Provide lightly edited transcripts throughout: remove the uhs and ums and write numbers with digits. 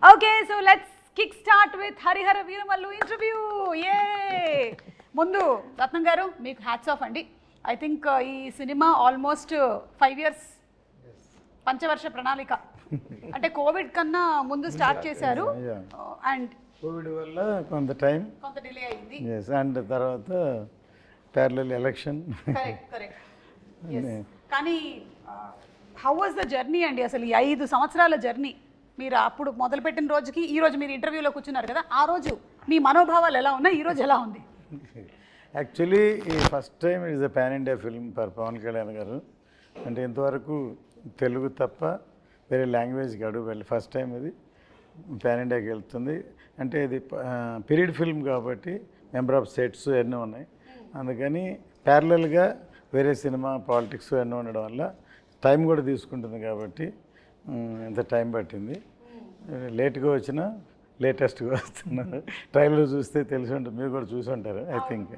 Okay, so let's kickstart with Harihara Veeramallu interview. Yay! ముందు రత్నం గారు మీకు హ్యాట్స్ ఆఫ్ అండి. ఐ థింక్ ఈ సినిమా ఆల్మోస్ట్ 5 years పంచవర్ష ప్రణాళిక అంటే కోవిడ్ కన్నా ముందు స్టార్ట్ చేశారు అండ్ కోవిడ్ వల్ల కొంత డిలే అయింది. అండ్ తర్వాత ప్యారలల్ ఎలక్షన్. కరెక్ట్. కానీ హౌ వాజ్ ద జర్నీ అండి, అసలు ఈ 5 సంవత్సరాల జర్నీ? మీరు అప్పుడు మొదలుపెట్టిన రోజుకి ఈ రోజు మీరు ఇంటర్వ్యూలో కూర్చున్నారు కదా, ఆ రోజు మీ మనోభావాలు ఎలా ఉన్నాయి, ఈ రోజు ఎలా ఉంది? యాక్చువల్లీ ఈ first time is a pan India film for Pawan Kalyan garu. అంటే ఇంతవరకు తెలుగు తప్ప వేరే లాంగ్వేజ్కి అడుగు వెళ్ళి ఫస్ట్ టైం ఇది పాన్ ఇండియాకి వెళ్తుంది. అంటే ఇది పీరియడ్ ఫిల్మ్ కాబట్టి మెంబర్ ఆఫ్ సెట్స్ ఎన్నో ఉన్నాయి, అందుకని ప్యారలల్గా వేరే సినిమా పాలిటిక్స్ ఎన్నో ఉండడం వల్ల టైం కూడా తీసుకుంటుంది కాబట్టి ఇంత టైం పట్టింది. లేట్గా వచ్చినా లేటెస్ట్గా వస్తున్నారు. ట్రైలర్ చూస్తే తెలిసి ఉంటుంది, మీరు కూడా చూసి ఉంటారు ఐ థింక్.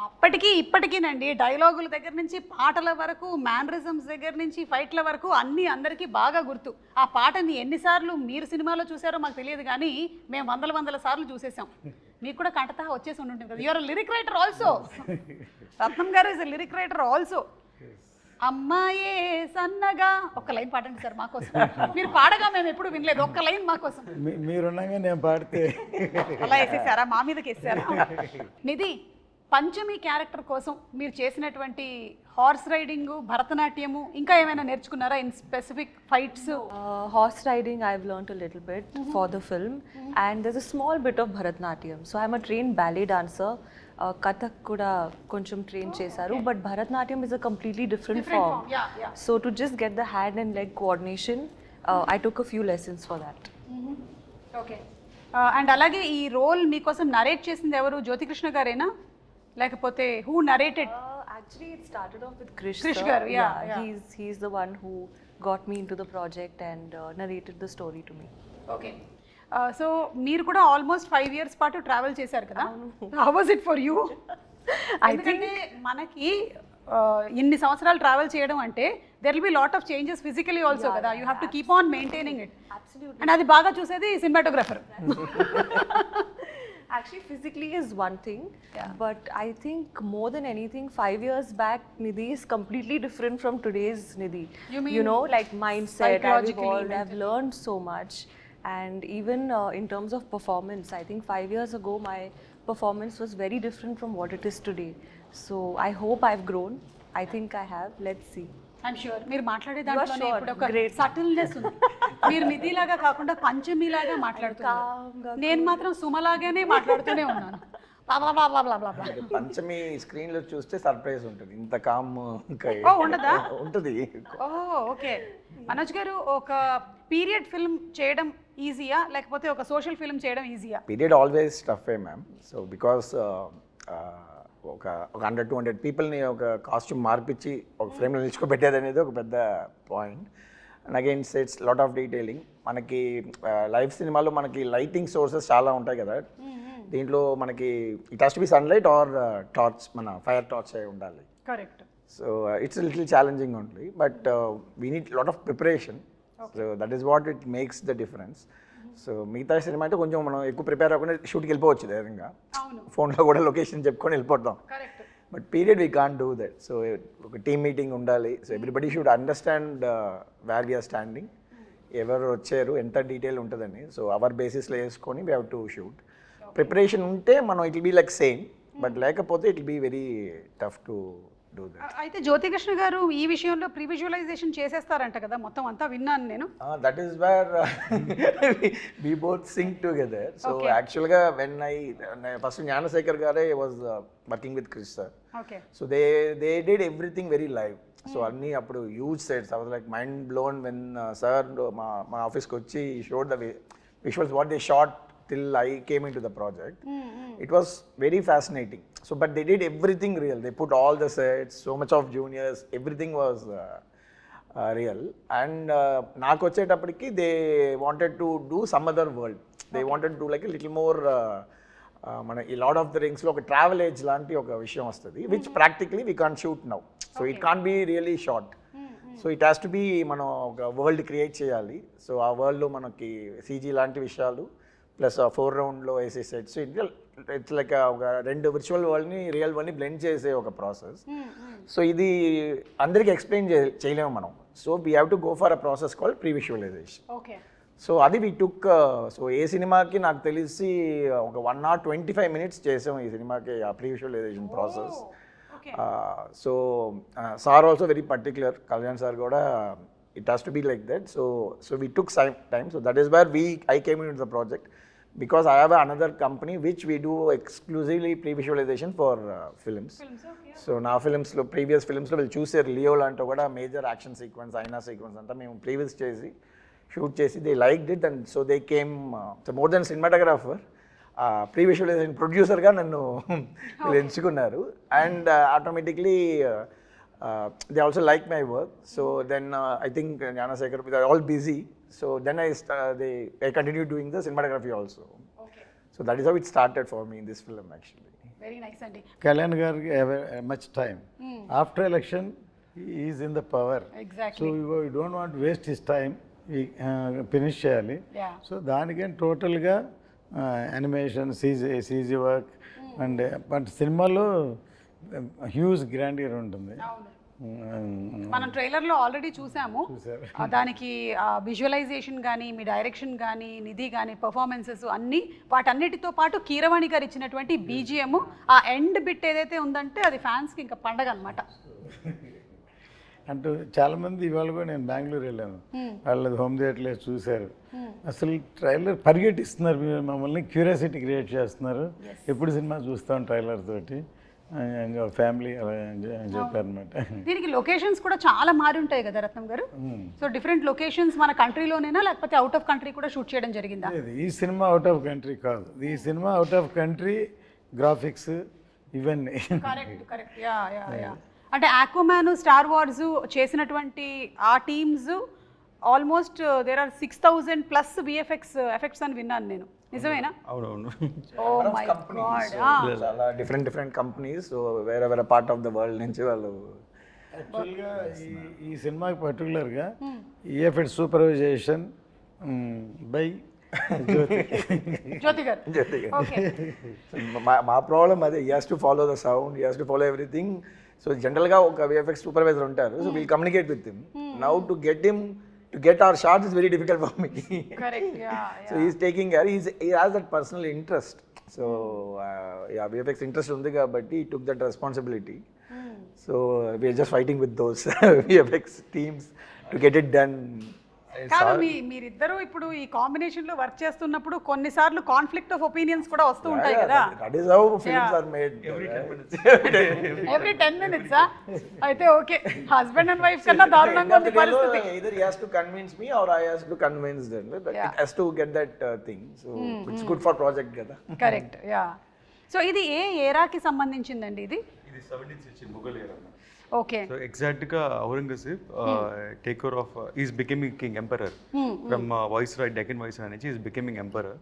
అప్పటికీ ఇప్పటికీనండి డైలాగుల దగ్గర నుంచి పాటల వరకు, మ్యానరిజమ్స్ దగ్గర నుంచి ఫైట్ల వరకు అన్నీ అందరికీ బాగా గుర్తు. ఆ పాటని ఎన్నిసార్లు మీరు సినిమాలో చూసారో మాకు తెలియదు, కానీ మేము వందల సార్లు చూసేసాం. మీకు కూడా కంటతా వచ్చేసి ఉంటుంది కదా. You are lyric writer also. Ratnam గారు ఇస్ లిరిక్ రైటర్ ఆల్సో. అమ్మాయే సన్నగా ఒక లైన్ పాడండి సార్ మాకోసం. మీరు పాడగా మేము ఎప్పుడు వినలేదు, ఒక్క లైన్ మాకోసం. మీరున్నాగా నేను పాడితే అలా వేసేసారా, మా మీదకి వేసారా? నిధి, పంచమి క్యారెక్టర్ కోసం మీరు చేసినటువంటి హార్స్ రైడింగ్, భరతనాట్యము, ఇంకా ఏమైనా నేర్చుకున్నారా in specific fights? Horse riding I've learned a little bit for the film, and there's a small bit of Bharatnatyam. So I'm a trained ballet dancer. Kathak kuda koncham train chesaru, but Bharatnatyam is a completely different form. Yeah. So to just get the hand and leg coordination, I took a few lessons for that. Okay. And అలాగే ఈ role మీకోసం narrate చేసింది ఎవరు? జ్యోతికృష్ణ గారేనా, లేకపోతే who narrated? Actually, it started off with Krish. Krish sir. garu, yeah. He's the one who got me into the project and narrated the story to me. Okay. So మీరు కూడా almost 5 years పాటు travel చేశారు కదా. How was it for you? ఎందుకంటే మనకి ఇన్ని సంవత్సరాలు travel చేయడం అంటే there will be lot of changes physically also కదా. You have to keep on maintaining it. And అది బాగా చూసేది cinematographer. Actually, physically is one thing, but I think more than anything, 5 years back, Nidhi is completely different from today's Nidhi. You know, like mindset, I've psychologically evolved, I've learned so much. And even in terms of performance, I think 5 years ago, my performance was very different from what it is today. So I hope I've grown. I think I have. Let's see. I'm sure మీరు మాట్లాడే దాంట్లోనే sure. ఇప్పుడు ఒక Great. Subtleness ఉంది. మీరు నిధిలాగా కాకుండా పంచమిలాగా మాట్లాడుతున్నారు. నేను మాత్రం సుమలాగానే మాట్లాడుతూనే ఉన్నాను. పంచమి స్క్రీన్ లో చూస్తే సర్ప్రైజ్ ఉంటుంది. ఇంత కామ్ ఉండదా? ఉంటుంది. ఓకే. మనోజ్ గారు, ఒక పీరియడ్ ఫిల్మ్ చేయడం ఈజీయా, లేకపోతే ఒక సోషల్ ఫిల్మ్ చేయడం ఈజీయా? Period always tough ma'am. So because ఒక 100-200 పీపుల్ని ఒక కాస్ట్యూమ్ మార్పించి ఒక ఫ్రేమ్లో నిల్చుకోబెట్టేది అనేది ఒక పెద్ద point. And again sets lot of detailing. మనకి లైవ్ సినిమాలో మనకి లైటింగ్ సోర్సెస్ చాలా ఉంటాయి కదా. దీంట్లో మనకి it has to be sunlight or torch, మన ఫైర్ టార్చ్ అయి ఉండాలి. Correct. So it's little challenging only, but we need lot of preparation. So that is what it makes the difference. So మిగతా cinema అంటే కొంచెం మనం ఎక్కువ prepare అవ్వకుండా షూట్కి వెళ్ళిపోవచ్చు ధైర్యంగా, ఫోన్లో కూడా లొకేషన్ చెప్పుకొని వెళ్ళిపోతాం. But period we can't do that. So ఒక టీమ్ మీటింగ్ ఉండాలి. So everybody should understand where we are standing, ఎవరు వచ్చారు, ఎంత డీటెయిల్ ఉంటుందని. సో అవర్ బేసిస్లో వేసుకొని we have to shoot. Preparation ఉంటే మనం it will be like same, but లేకపోతే it will be very tough to do that. అయితే జ్యోతికృష్ణ గారు ఈ విషయంలో ప్రీ విజువలైజేషన్ చేసేస్తారంట కదా, మొత్తం అంతా విన్నాను నేను. That is where we both sync together. So యాక్చువల్గా వెన్ ఫస్ట్ జ్ఞానశేఖర్ గారే was working with Krish sir. So they did everything very live. So అన్నీ అప్పుడు huge sets. I was like mind blown when sir మా ఆఫీస్కి వచ్చి showed the visuals what they shot till I came into the project. It was very fascinating. So but they did everything real. They put all the sets, so much of juniors, everything was real. And నాకు వచ్చేటప్పటికి they wanted to do some other world. They wanted to do like a little more మన ఈ lord of the రింగ్స్లో ఒక travel age లాంటి ఒక విషయం వస్తుంది, which practically we can't shoot now. So it can't be really short. So it has to be మనం ఒక world create చేయాలి. సో ఆ వరల్డ్లో మనకి సీజీ లాంటి విషయాలు ప్లస్ ఆ 4 రౌండ్లో వేసే సెట్స్, ఇట్స్ లైక్ ఒక 2 విర్చువల్ వరల్డ్ని రియల్ వరల్డ్ని బ్లెండ్ చేసే ఒక ప్రాసెస్. సో ఇది అందరికీ ఎక్స్ప్లెయిన్ చేయలేము మనం. So we have to go for a process called pre visualization. Okay. So అది వీ టుక్. సో ఏ సినిమాకి నాకు తెలిసి ఒక 1 hour 25 minutes చేసాం ఈ సినిమాకి ఆ pre visualization process. So sir also very particular, Kalyan sir కూడా it has to be like that. So we took time. So that is where I came in the project because I have another company which we do exclusively pre-visualization for films. So now films lo previous films lo will choose Leo lanto kuda major action sequence aina sequence anta mem previous chesi shoot chesi they liked it, and so they came so more than cinematographer pre-visualization producer ga nannu will enchukunnaru, and automatically they also like my work. So then I think Gnanasekhar, they are all busy. So then I continued doing the cinematography also. Okay. So that is how it started for me in this film actually. Very nice andi. Kalyan gariki have much time. After election, he is in the power. Exactly. So we don't want to waste his time. We finish cheyali. Yeah. So దానికని టోటల్గా animation CG work and but సినిమాలో huge grandeur ఉంటుంది. మనం ట్రైలర్లో already చూసాము. దానికి visualisation కానీ, మీ direction కానీ, నిధి కానీ, పర్ఫార్మెన్సెస్ అన్నీ, వాటన్నిటితో పాటు కీరవాణి గారు ఇచ్చినటువంటి బీజిఎం, ఆ ఎండ్ బిట్ ఏదైతే ఉందంటే అది ఫ్యాన్స్కి ఇంకా పండగ అనమాట. అంటూ చాలామంది ఇవాళ కూడా నేను బెంగళూరు వెళ్ళాను, వాళ్ళది హోమ్ థియేటర్లో చూశారు. అసలు ట్రైలర్ పరిగెట్టిస్తున్నారు, మమ్మల్ని క్యూరియాసిటీ క్రియేట్ చేస్తున్నారు, ఎప్పుడు సినిమా చూస్తాం ట్రైలర్ తోటి ఫ్యామిలీ అలా చెప్పారనమాట. దీనికి లొకేషన్స్ కూడా చాలా మారి ఉంటాయి కదా రత్నం గారు. సో డిఫరెంట్ లొకేషన్స్ మన కంట్రీలోనేనా లేకపోతే అవుట్ ఆఫ్ కంట్రీ కూడా షూట్ చేయడం జరిగిందా? ఈ సినిమా అవుట్ ఆఫ్ కంట్రీ కాదు, ఈ సినిమా అవుట్ ఆఫ్ కంట్రీ గ్రాఫిక్స్ ఇవన్నీ. Correct correct. Yeah yeah yeah. అంటే ఆక్వామ్యాన్, స్టార్ వార్స్ చేసినటువంటి ఆ teams almost there are 6,000+ effects అని విన్నాను నేను, నిజమేనా? అవునవును. Oh my God. చాలా డిఫరెంట్ కంపెనీస్, సో వేరే పార్ట్ ఆఫ్ ద వరల్డ్ నుంచి వాళ్ళు. యాక్చువల్గా ఈ సినిమాకి పర్టికులర్గా ఈఎఫ్ఎడ్ సూపర్వైజేషన్ బై జ్యోతి గారు. ఓకే. మా ప్రాబ్లం అదే, he has to follow the sound, he has to follow everything. So జనరల్గా ఒక విఎఫ్ఎక్స్ సూపర్వైజర్ ఉంటారు, so we'll communicate with him. Now to get our shots is very difficult for me. Correct. Yeah. So he's taking care. He has that personal interest. So yeah, VFX interest undi kabatti he took that responsibility. So we are just fighting with those VFX teams to get it done. కాదు, మీరిద్దరూ ఇప్పుడు ఈ combination లో work చేస్తున్నప్పుడు కొన్నిసార్లు conflict of opinions కూడా వస్తూ ఉంటాయి కదా. That is how films are made. Every 10 minutes అయితే ఓకే, హస్బెండ్ అండ్ వైఫ్ కన్నా దారుణంగా ఉంది పరిస్థితి. Either he has to convince me or I has to convince them. It has to get that thing. So it's good for project kada. Correct. Yeah. So ఇది ఏ ఏరాకి సంబంధించిందండి? ఇది 17th century Mughal era. Okay. So exactly Aurangzeb take over of is becoming king emperor from viceroy, Deccan viceroy, he is becoming emperor.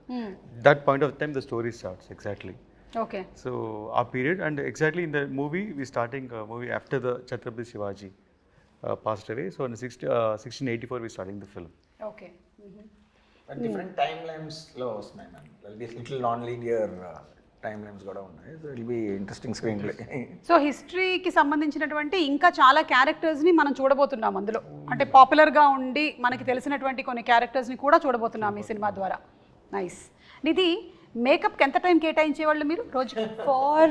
That point of time the story starts exactly. Okay. So our period, and exactly in the movie we starting movie after the Chhatrapati Shivaji passed away. So in 1684 we starting the film. Okay. But different timelines lo vastnayi man. There will be little non-linear timelines కూడా ఉన్నాయి. So it will be interesting screen play. So హిస్టరీకి సంబంధించినటువంటి ఇంకా చాలా క్యారెక్టర్స్ని మనం చూడబోతున్నాం అందులో. అంటే పాపులర్గా ఉండి మనకి తెలిసినటువంటి కొన్ని క్యారెక్టర్స్ని కూడా చూడబోతున్నాం ఈ సినిమా ద్వారా. నైస్. నిధి, మేకప్కి ఎంత టైం కేటాయించేవాళ్ళు మీరు రోజు? For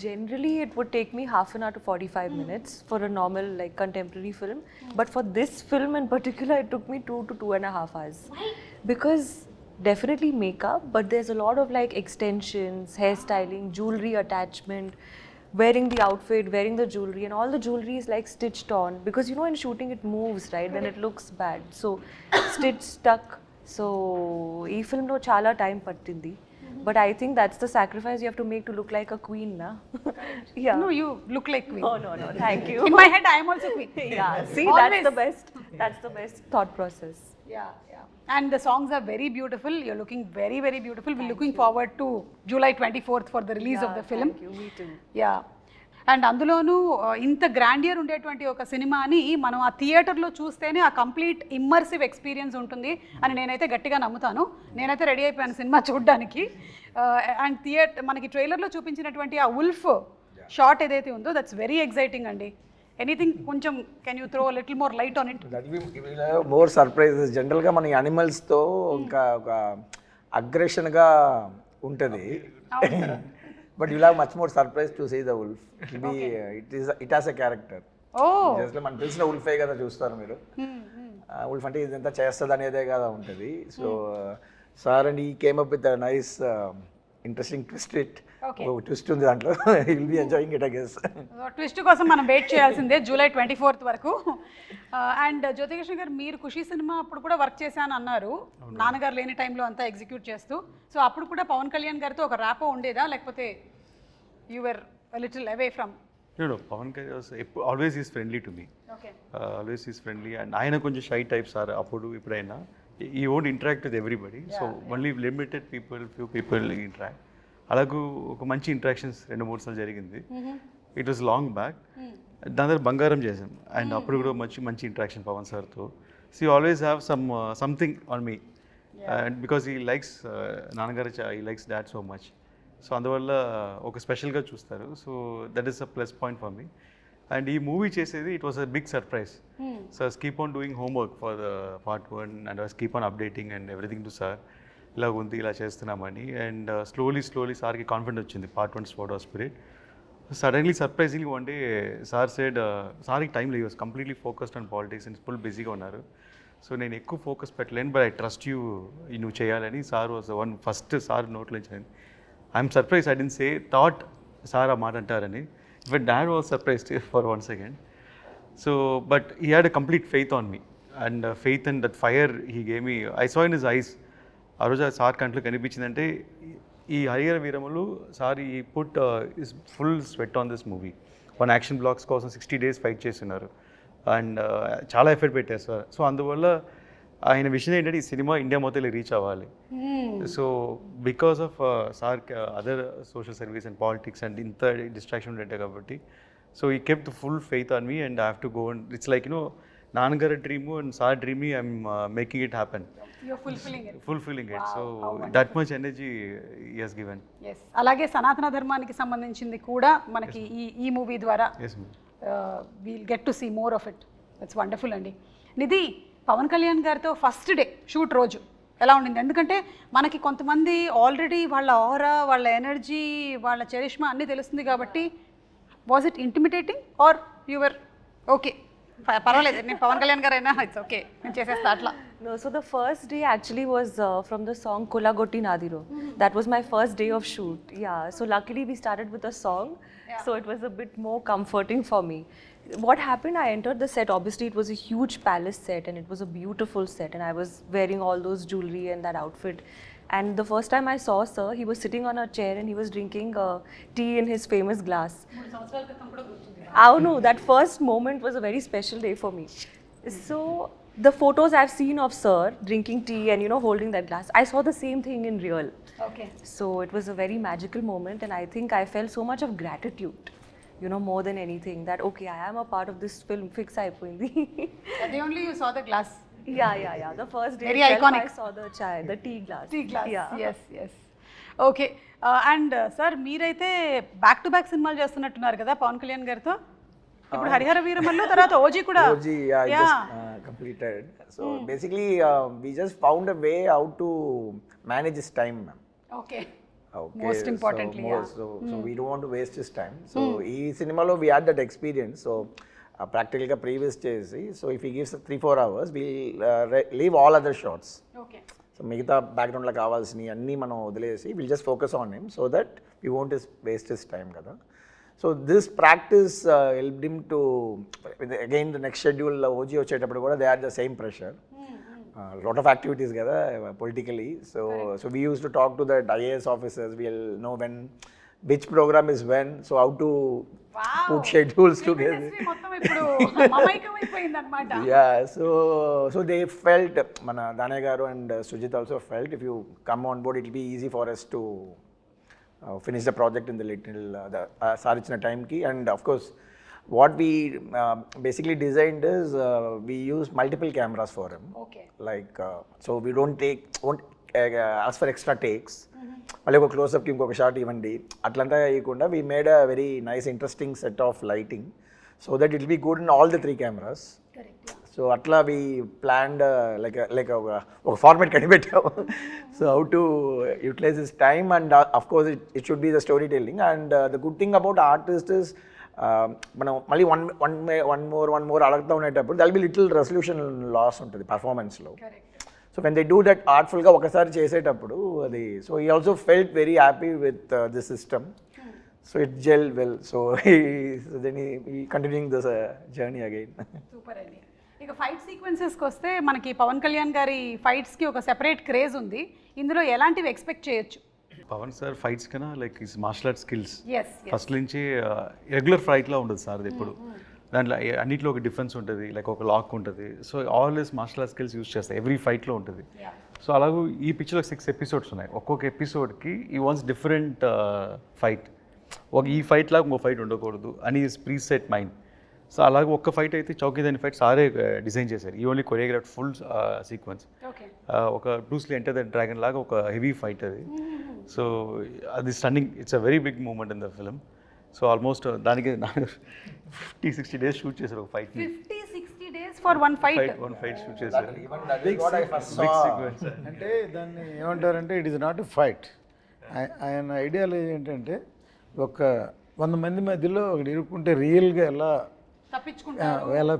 generally it would take me half an hour to 45 minutes for a normal like contemporary film, but for this film in particular it took me 2 to 2.5 hours. Why? Because definitely makeup, but there's a lot of like extensions, hairstyling, jewelry attachment, wearing the outfit, wearing the jewelry, and all the jewelry is like stitched on, because you know in shooting it moves, right? Then it looks bad, so stitch stuck. So ee film lo chala time pattindi, but I think that's the sacrifice you have to make to look like a queen, na? Yeah. No, you look like queen. Oh no, thank you. In my head I am also queen. Yeah, see, Always. that's the best thought process. Yeah. And the songs are very beautiful. You're looking very, very beautiful. We're looking forward to July 24th for the release of the film. Thank you. Me too. Yeah. And అందులోనూ ఇంత grandeur ఉండేటువంటి ఒక సినిమాని మనం ఆ థియేటర్లో చూస్తేనే ఆ కంప్లీట్ ఇమ్మర్సివ్ ఎక్స్పీరియన్స్ ఉంటుంది అని నేనైతే గట్టిగా నమ్ముతాను. నేనైతే రెడీ అయిపోయాను సినిమా చూడడానికి. అండ్ మనకి ట్రైలర్లో చూపించినటువంటి ఆ ఉల్ఫ్ షాట్ ఏదైతే ఉందో దట్స్ వెరీ ఎక్సైటింగ్ అండి. ఎనీథింగ్ కొంచెం can you throw little more light on it? More surprises. జనరల్గా మన యానిమల్స్తో ఇంకా ఒక అగ్రెషన్గా ఉంటుంది, but you have much more surprise to see the wolf. It has a character. Just మనకు తెలిసిన ఉల్ఫే కదా చూస్తారు మీరు. ఉల్ఫ్ అంటే ఇదంతా చేస్తుంది అనేదే కదా ఉంటుంది. సో సార్ అండ్ ఈ came up with nice interesting twist ఉంది దాంట్లో. Will be enjoying it I guess. Twist కోసం మనం వెయిట్ చేయాల్సిందే జూలై 24th వరకు. అండ్ జ్యోతికృష్ణ గారు, మీరు ఖుషి సినిమా అప్పుడు కూడా వర్క్ చేశాను అన్నారు, నాన్నగారు లేని టైంలో అంతా ఎగ్జిక్యూట్ చేస్తూ. సో అప్పుడు కూడా పవన్ కళ్యాణ్ గారితో ఒక ర్యాపో ఉండేదా, లేకపోతే you were little away from? No, Pawan always is friendly to me. Okay. Always is friendly, and ఆయన కొంచెం షై టైప్స్ ఆర్ అప్పుడు ఇప్పుడైనా. He won't interact with everybody, so only limited people, few people interact. అలాగూ ఒక మంచి interactions 2-3 సార్లు జరిగింది. It was long back. దాని తర్వాత బంగారం చేసాం, అండ్ అప్పుడు కూడా మంచి ఇంట్రాక్షన్ పవన్ సార్తో. So always have something on me, and because he likes నాన్నగారు, he likes dad so much. So అందువల్ల ఒక స్పెషల్గా చూస్తారు. So that is a plus point for me. And ఈ మూవీ చేసేది it was a big surprise. So keep on doing homework for the part 1 and keep on updating and everything to sir. ఇలా ఉంది, ఇలా చేస్తున్నామని. And slowly సార్కి confident వచ్చింది part 1 sport of spirit. Suddenly surprisingly one day sir said, సార్కి time లేదు, completely focused on politics and full బిజీగా ఉన్నారు. సో నేను ఎక్కువ ఫోకస్ పెట్టలేను, బట్ ఐ ట్రస్ట్ యూ, నువ్వు చేయాలని. Sir was one first sir నోట్లో నుంచి. I'm surprise, I didn't say thought sir ఆ మాట అంటారని. But dad was surprised for 1 second. So but he had a complete faith on me, and faith and that fire he gave me. I saw in his eyes. ఆ రోజు ఆ sir కంట్లో కనిపించిందంటే ఈ Harihara వీరములు sir ఈ put is full sweat on this movie. 1 action blocks కోసం 60 days fight చేస్తున్నారు, and చాలా effort పెట్టారు సార్. సో అందువల్ల ఆయన విషయం ఏంటంటే ఈ సినిమా ఇండియా మొత్తం రీచ్ అవ్వాలి. So because of sir other social service and politics and ఇంత డిస్ట్రాక్షన్ ఉండే కాబట్టి, సో ఈ కెప్ the full faith on me and I have to go. And it's like నాన్నగారి dream and sir dream, I'm making it happen, fulfilling it. So that much energy he has given. Yes. అలాగే సనాతన ధర్మానికి సంబంధించింది కూడా మనకి ఈ movie ద్వారా we'll get to see more of it. That's wonderful అండి. నిధి, పవన్ కళ్యాణ్ గారితో ఫస్ట్ డే షూట్ రోజు ఎలా ఉండింది? ఎందుకంటే మనకి కొంతమంది ఆల్రెడీ వాళ్ళ ఆరా, వాళ్ళ ఎనర్జీ, వాళ్ళ చరిష్మా అన్నీ తెలుస్తుంది కాబట్టి, was it intimidating or your okay పర్వాలేదు నేను పవన్ కళ్యాణ్ గారు అయినా ఇట్స్ ఓకే నేను చేసేస్తా అట్లా? No, so the first day actually was from the song Kolagotti Nadiro. That was my first day of shoot. Yeah, so luckily we started with a song, so it was a bit more comforting for me. What happened, I entered the set, obviously it was a huge palace set and it was a beautiful set, and I was wearing all those jewelry and that outfit. And the first time I saw sir, he was sitting on a chair and he was drinking tea in his famous glass. Oh no, that first moment was a very special day for me. So the photos I've seen of sir drinking tea and holding that glass, I saw the same thing in real. Okay. So it was a very magical moment, and I think I felt so much of gratitude, more than anything, that okay, I am a part of this film. Fix అయిపోయింది. The only you saw the glass. Yeah. The first day Very itself, iconic. I saw the chai, the tea glass. Yeah. Yes. Okay. And sir మీరైతే back to back సినిమాలు చేస్తున్నట్టున్నారు కదా పవన్ కళ్యాణ్ గారితో. ఇప్పుడు హరిహర వీరమల్లు తర్వాత OG కూడా. OG I just completed. So basically we just found a way how to manage his time, ma'am. Okay. Most importantly, so we don't want to waste his time. So ఈ సినిమాలో we had that experience. So ప్రాక్టికల్గా previous చేసి, so if he gives 3-4 hours we'll leave all other shots. Okay. So మిగతా బ్యాక్గ్రౌండ్లో కావాల్సినవి అన్నీ మనం వదిలేసి will just focus on him so that we won't waste his time కదా. So this practice helped him to again the next schedule OG వచ్చేటప్పుడు కూడా they are the same pressure, lot of activities కదా politically. So we use to talk to that IAS officers, will know when which program is when, so how to put schedules together. Yeah, so they felt, Mana Danay garu and Sujit also felt, if you come on board it will be easy for us to finish the project in the little sir టైంకి. And of course what we basically designed is we use multiple cameras for him. Okay. Like so we won't ask for extra takes. మళ్ళీ ఒక క్లోజ్అప్కి ఇంకొక shot ఇవ్వండి అట్లంతా వేయకుండా we made a very nice interesting set of lighting so that it be good in all the 3 cameras. So అట్లా we planned like ఒక format కనిపెట్టాము. So how to utilize this time and of course it should be the story telling. And the good thing about artist is మనం మళ్ళీ one more అడుగుతూ ఉండేటప్పుడు there'll be little resolution loss ఉంటుంది పర్ఫార్మెన్స్లో. So when they do that ఆర్ట్ఫుల్గా ఒకసారి చేసేటప్పుడు అది so he also felt very happy with the system. So it gel well. So then he continuing this journey again. Super అండి. ఇక fight సీక్వెన్సెస్కి వస్తే మనకి పవన్ కళ్యాణ్ గారి ఫైట్స్కి ఒక సెపరేట్ క్రేజ్ ఉంది. ఇందులో ఎలాంటివి ఎక్స్పెక్ట్ చేయొచ్చు? పవన్ సార్ ఫైట్స్ కన్నా like his martial art skills yes first నుంచి రెగ్యులర్ ఫైట్లా ఉండదు సార్ ఇప్పుడు. దాంట్లో అన్నిట్లో ఒక డిఫరెన్స్ ఉంటుంది, లైక్ ఒక లాక్ ఉంటుంది. So always martial art skills use చేస్తాయి, ఎవ్రీ ఫైట్లో ఉంటుంది. సో అలాగే ఈ పిక్చర్లో 6 episodes ఉన్నాయి. ఒక్కొక్క ఎపిసోడ్కి ఈ వాన్స్ డిఫరెంట్ ఫైట్. ఈ ఫైట్ లాగా ఇంకో ఫైట్ ఉండకూడదు అని ప్రీసెట్ మైండ్. సో అలాగే ఒక్క ఫైట్ అయితే చౌకీదాని ఫైట్ సారే డిజైన్ చేశారు. ఈ ఓన్లీ కొరియోగ్రాఫ్ ఫుల్ సీక్వెన్స్. ఒక బ్రూస్లీ ఎంటర్ ద డ్రాగన్ లాగా ఒక హెవీ ఫైట్ అది. సో అది stunning, it's a very big moment in the film. So almost దానికి 50-60 days షూట్ చేశారు ఒక ఫైట్. 50-60 days for one fight shoot చేశారు. అంటే దాన్ని ఏమంటారంటే it is not a fight. ఆయన ఐడియాలజీ ఏంటంటే ఒక 100 మంది మధ్యలో ఒకటి ఇరుక్కుంటే రియల్గా ఎలా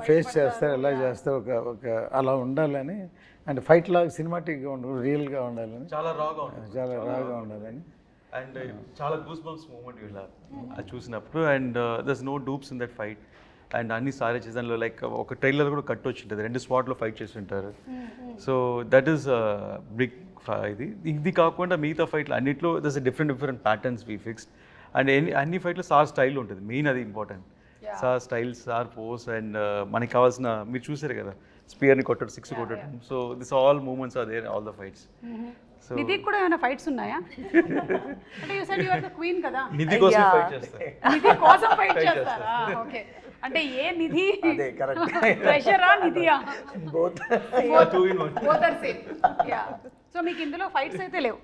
ఫేస్ చేస్తారు, ఎలా చేస్తారు, ఒక అలా ఉండాలని. అంటే ఫైట్ లాగా సినిమాటిక్గా ఉండదు, రియల్గా ఉండాలని, చాలా రాగా ఉండాలని. అండ్ చాలా గూస్ బంప్స్ మూమెంట్ ఇలా అది చూసినప్పుడు. And there's no dupes in that fight. And అన్ని సారే చేసాను. లైక్ ఒక ట్రైలర్ కూడా కట్ వచ్చి ఉంటుంది, 2 spots ఫైట్ చేసి ఉంటారు. So that is big. ఇది కాకుండా మిగతా ఫైట్లు అన్నింటిలో there's different patterns we fixed. And అన్ని ఫైట్లో సార్ స్టైల్ ఉంటుంది, మెయిన్ అది important. Sir style, sir pose. And మనకి కావాల్సిన మీరు చూసారు కదా స్పియర్ని కొట్టడం, 6 కొట్టడం. So this all moments are there all the fights. So నిధికి కూడా ఏమైనా ఫైట్స్ ఉన్నాయా? అంటే you said you are the queen కదా, నిధి కోసం ఫైట్ చేస్తారు. నిధి కోసం ఫైట్ చేస్తారా? ఓకే. అంటే ఏ నిధి? అదే కరెక్ట్. ప్రెషరా నిధియా? Both both are same. Yeah. So మీకు ఇందులో ఫైట్స్ అయితే లేవు?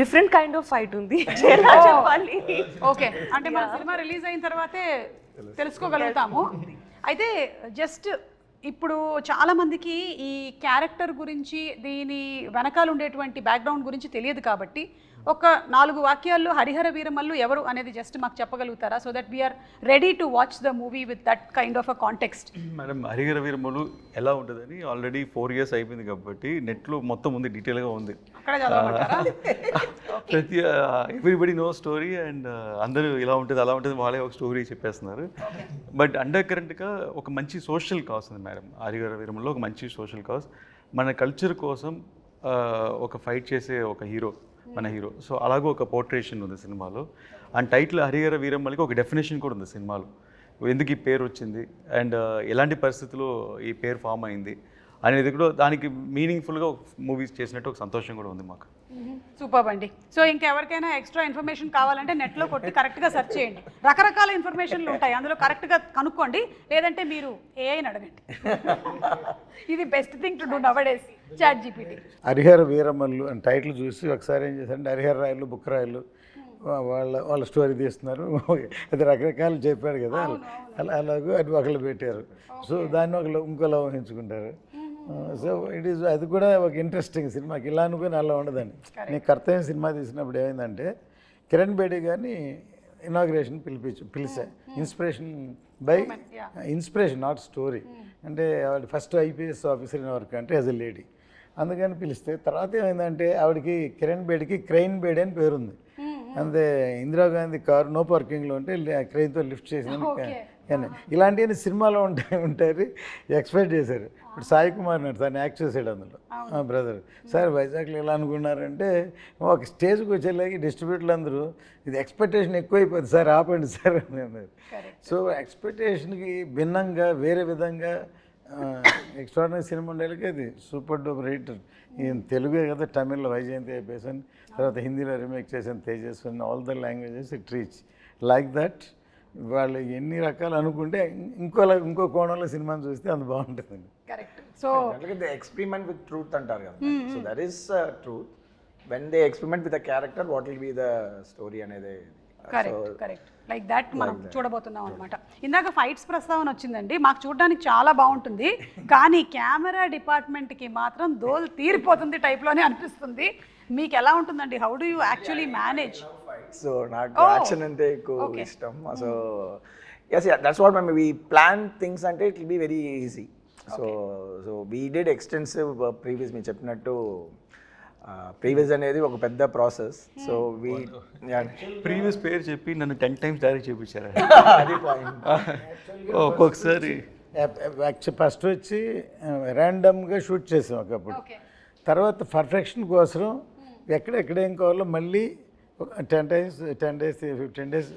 డిఫరెంట్ కైండ్ ఆఫ్ ఫైట్ ఉంది చెప్పాలి. ఓకే. అంటే మన సినిమా రిలీజ్ అయిన తర్వాతే తెలుసుకోగలుగుతాము. అయితే జస్ట్ ఇప్పుడు చాలామందికి ఈ క్యారెక్టర్ గురించి, దీని వెనకాల ఉండేటువంటి బ్యాక్గ్రౌండ్ గురించి తెలియదు కాబట్టి ఒక 4 వాక్యాల్లో హరిహర వీరమల్లు ఎవరు అనేది జస్ట్ మాకు చెప్పగలుగుతారా? So that we're ready to watch the movie with that kind of a context. Madam Harihara Veeramallu ఎలా ఉంటుందని ఆల్రెడీ 4 years అయిపోయింది కాబట్టి నెట్లో మొత్తం ఉంది, డీటెయిల్గా ఉంది. అక్కడ చదవమంటారా? ప్రతి ఎవ్రీబడి నో స్టోరీ. అండ్ అందరూ ఇలా ఉంటుంది అలా ఉంటుంది వాళ్ళే ఒక స్టోరీ చెప్పేస్తున్నారు. బట్ అండర్ కరెంట్గా ఒక మంచి సోషల్ కాజ్ ఉంది మేడం హరిహర వీరమల్లు. ఒక మంచి సోషల్ కాజ్, మన కల్చర్ కోసం ఒక ఫైట్ చేసే ఒక హీరో మన హీరో. సో అలాగే ఒక పోర్ట్రేషన్ ఉంది సినిమాలో. అండ్ టైటిల్ హరిహర వీరమల్లికి ఒక డెఫినేషన్ కూడా ఉంది సినిమాలో, ఎందుకు ఈ పేరు వచ్చింది అండ్ ఎలాంటి పరిస్థితుల్లో ఈ పేరు ఫామ్ అయింది అనేది కూడా దానికి మీనింగ్ఫుల్గా మూవీస్ చేసినట్టు ఒక సంతోషం కూడా ఉంది మాకు. సూపర్ అండి. సో ఇంకెవరికైనా ఎక్స్ట్రా ఇన్ఫర్మేషన్ కావాలంటే నెట్లో కొట్టి కరెక్ట్గా సెర్చ్ చేయండి. రకరకాల ఇన్ఫర్మేషన్లు ఉంటాయి, అందులో కరెక్ట్గా కనుక్కోండి. లేదంటే మీరు ఏఐని అడగండి. ఇది best thing to do nowadays, ChatGPT. Hari Hara Veera Mallu అని టైటిల్ చూసి ఒకసారి ఏం చేశారంటే హరిహర రాయలు, బుక్ రాయలు వాళ్ళ స్టోరీ తీస్తున్నారు. అది రకరకాలు చెప్పాడు కదా, అలాగే అది ఒకళ్ళు పెట్టారు. సో దాన్ని ఒకళ్ళు ఇంకోలా ఊహించుకుంటారు. సో ఇట్ ఈస్ అది కూడా ఒక ఇంట్రెస్టింగ్ సినిమాకి. ఇలా అనుకుని అలా ఉండదండి. నేను కర్తవ్యం సినిమా తీసినప్పుడు ఏమైందంటే కిరణ్ బేడి గారిని ఇనాగ్రేషన్ పిలిచా. Inspiration not story. అంటే ఆవిడ first IPS officer in work అంటే యాజ్ ఎ లేడీ, అందుకని పిలిస్తే తర్వాత ఏమైందంటే ఆవిడకి కిరణ్ బేడికి క్రెయిన్ బేడి అని పేరుంది. అంతే ఇందిరాగాంధీ కారు నో పార్కింగ్లో ఉంటే క్రెయిన్తో లిఫ్ట్ చేసిన కానీ ఇలాంటివన్నీ సినిమాలో ఉంటాయి ఎక్స్పెక్ట్ చేశారు. ఇప్పుడు సాయి కుమార్ నాడు తను యాక్ట్ చేసాడు అందులో బ్రదర్. సార్ వైజాగ్లో ఎలా అనుకున్నారంటే ఒక స్టేజ్కి వచ్చేలాగి డిస్ట్రిబ్యూటర్లు అందరూ ఇది ఎక్స్పెక్టేషన్ ఎక్కువైపోయింది సార్, ఆపండి సార్ అని అన్నారు. సో ఎక్స్పెక్టేషన్కి భిన్నంగా వేరే విధంగా ఎక్స్ట్రాడినరీ సినిమా ఉండేలకి అది సూపర్ డూపర్ హిట్. ఈయన తెలుగే కదా, తమిళ్లో వైజయంతి అయిపోయాను, తర్వాత హిందీలో రీమేక్ చేసిన Tejaswi, all the languages it reach like that. వాళ్ళు ఎన్ని రకాలు అనుకుంటే ఇంకో కోణంలో సినిమాని చూస్తే అంత బాగుంటుందండి. Correct. So they experiment with truth అంటారు కదా, so that is truth. When they experiment with the character what will be the story అనేది. కరెక్ట్ లైక్ దట్ మనం చూడబోతున్నాం అనమాట. ఇందాక ఫైట్స్ ప్రస్తావన వచ్చిందండి, మాకు చూడడానికి చాలా బాగుంటుంది, కానీ కెమెరా డిపార్ట్మెంట్కి మాత్రం దోల్ తీరిపోతుంది టైప్లోనే అనిపిస్తుంది. మీకు ఎలా ఉంటుందండి? How do you actually manage? So నాకు యాక్షన్ అంటే ఎక్కువ ఇష్టం. సో ఎస్, దట్స్ వాట్ మేము వీ ప్లాన్ థింగ్స్ అంటే it will be very easy. So we did extensive previous, మీరు చెప్పినట్టు ప్రీవియస్ అనేది ఒక పెద్ద ప్రాసెస్. సో వీ ప్రీవియస్ పేరు చెప్పి నన్ను 10 times డైరెక్ట్ చేయించారు. అది పాయింట్. ఒక్కొక్కసారి ఫస్ట్ వచ్చి ర్యాండమ్గా షూట్ చేసాం ఒకప్పుడు, తర్వాత పర్ఫెక్షన్ కోసం ఎక్కడెక్కడ ఏం కావాలో మళ్ళీ 10 days 15 days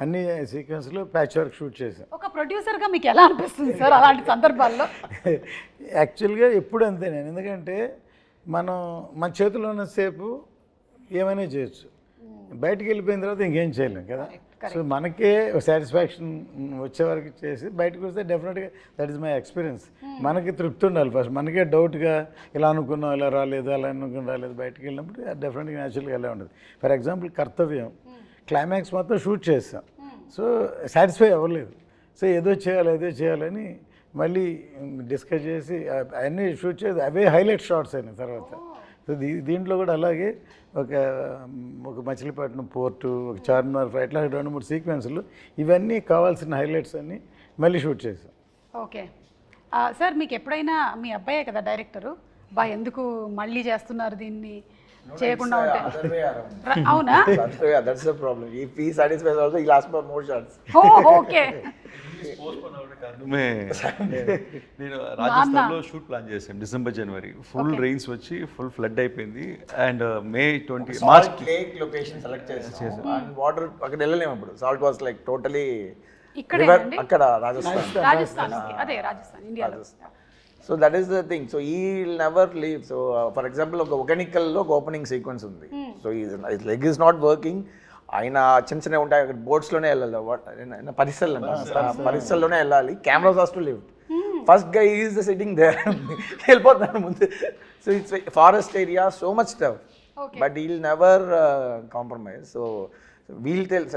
అన్ని సీక్వెన్స్లో ప్యాచ్ వర్క్ షూట్ చేసాం. ఒక ప్రొడ్యూసర్గా మీకు ఎలా అనిపిస్తుంది సార్ అలాంటి సందర్భాల్లో? యాక్చువల్గా ఎప్పుడు అంతే నేను, ఎందుకంటే మనం మన చేతిలో ఉన్నసేపు ఏమైనా చేయొచ్చు, బయటికి వెళ్ళిపోయిన తర్వాత ఇంకేం చేయలేం కదా. సో మనకే సాటిస్ఫాక్షన్ వచ్చే వరకు చేసి బయటకు వస్తే డెఫినెట్గా దట్ ఈస్ మై ఎక్స్పీరియన్స్. మనకి తృప్తి ఉండాలి ఫస్ట్, మనకే డౌట్గా ఇలా అనుకున్నాం ఇలా రాలేదు అలా అనుకుని రాలేదు, బయటకు వెళ్ళినప్పుడు డెఫినెట్గా న్యాచురల్గా ఎలా ఉండదు. ఫర్ ఎగ్జాంపుల్ కర్తవ్యం క్లైమాక్స్ మొత్తం షూట్ చేస్తాం, సో సాటిస్ఫై అవ్వలేదు, సో ఏదో చేయాలని మళ్ళీ డిస్కస్ చేసి అవన్నీ షూట్ చేసి అవే హైలైట్ షాట్స్ అయినాయి తర్వాత. సో దీంట్లో కూడా అలాగే ఒక మచిలీపట్నం పోర్టు, ఒక చార్మినార్ ఫైట్, ఇట్లా 2-3 సీక్వెన్స్లు ఇవన్నీ కావాల్సిన హైలైట్స్ అన్నీ మళ్ళీ షూట్ చేసాం. ఓకే సార్, మీకు ఎప్పుడైనా మీ అబ్బాయే కదా డైరెక్టరు, ఎందుకు మళ్ళీ చేస్తున్నారు దీన్ని చేయకుండా ఉంటే? అవునా? That's the problem. If he satisfies also, he'll ask for more shots. Okay. నేను రాజస్థాన్లో షూట్ ప్లాన్ చేశాను డిసెంబర్ జనవరి, ఫుల్ రెయిన్స్ వచ్చి ఫుల్ ఫ్లడ్ అయిపోయింది. And May 20 March lake location select చేసాం. అండ్ వాటర్ అక్కడ వెళ్ళలేము అప్పుడు, సాల్ట్ వాస్ లైక్ టోటలీ అక్కడ రాజస్థాన్. అదే రాజస్థాన్, ఇండియాలో. So that is the thing. So he will never leave. So for example ఒక ఒకెనికల్లో ఒక ఓపెనింగ్ సీక్వెన్స్ ఉంది. సో ఈ లెగ్ ఈస్ నాట్ వర్కింగ్, ఆయన చిన్న ఉంటాయి అక్కడ బోట్స్లోనే వెళ్ళాలి, పరిసల్లోనే వెళ్ళాలి, cameras has to leave. First guy is the sitting there, వెళ్ళిపోతాను ముందు. So it's forest area, so much tough, but he'll never compromise. So we'll tell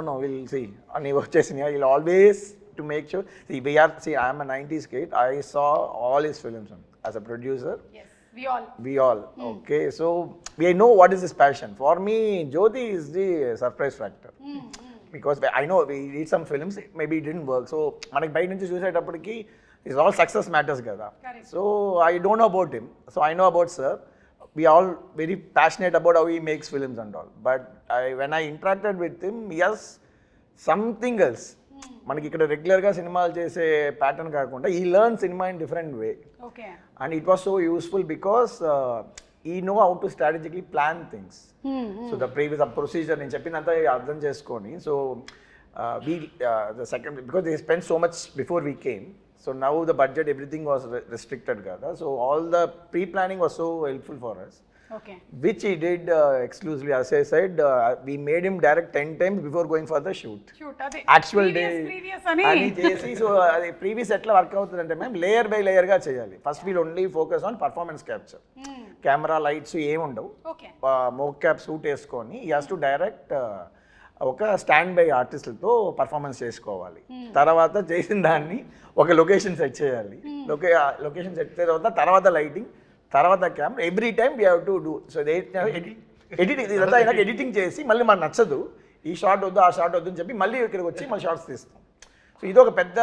no will see అని వచ్చేసినాయి. We'll always to make sure, I am a 90s kid, I saw all his films as a producer. Yes, we all okay, so we know what is his passion. For me, Jyoti is the surprise factor. Because I know we did some films, maybe it didn't work, so manaki bite nunchi chusettappudiki is all success matters kada. So I don't know about him, so I know about sir. We all very passionate about how he makes films and all, but when I interacted with him, yes, something else. మనకి ఇక్కడ రెగ్యులర్గా సినిమాలు చేసే pattern కాకుండా he learn cinema in different way. And it was so useful because he know how to strategically plan things. So the previous procedure నేను చెప్పినంత అర్థం చేసుకొని, so we the second because they spend so much before we came, so now the budget everything was restricted కదా, so all the pre planning was so helpful for us. Okay. Which he did exclusively. As I said, we made him direct 10 times before going for the shoot. Actual previous ani chesi. So previous etla work avutundante ma'am, layer by layer ga cheyali. First we'll only focus on performance capture. Camera lights em undavu. Okay. Mocap suit esకొని he has to direct ఒక stand by ఆర్టిస్టులతో performance చేసుకోవాలి. తర్వాత చేసిన దాన్ని ఒక location set చేయాలి. Location set చేసిన తర్వాత lighting, తర్వాత camera, every time we have to do. So editing ఇదంతా అయినాక ఎడిటింగ్ చేసి మళ్ళీ మనకు నచ్చదు, ఈ షార్ట్ వద్దు ఆ షార్ట్ వద్దు అని చెప్పి మళ్ళీ ఇక్కడికి వచ్చి మళ్ళీ షార్ట్స్ తీస్తాం. సో ఇది ఒక పెద్ద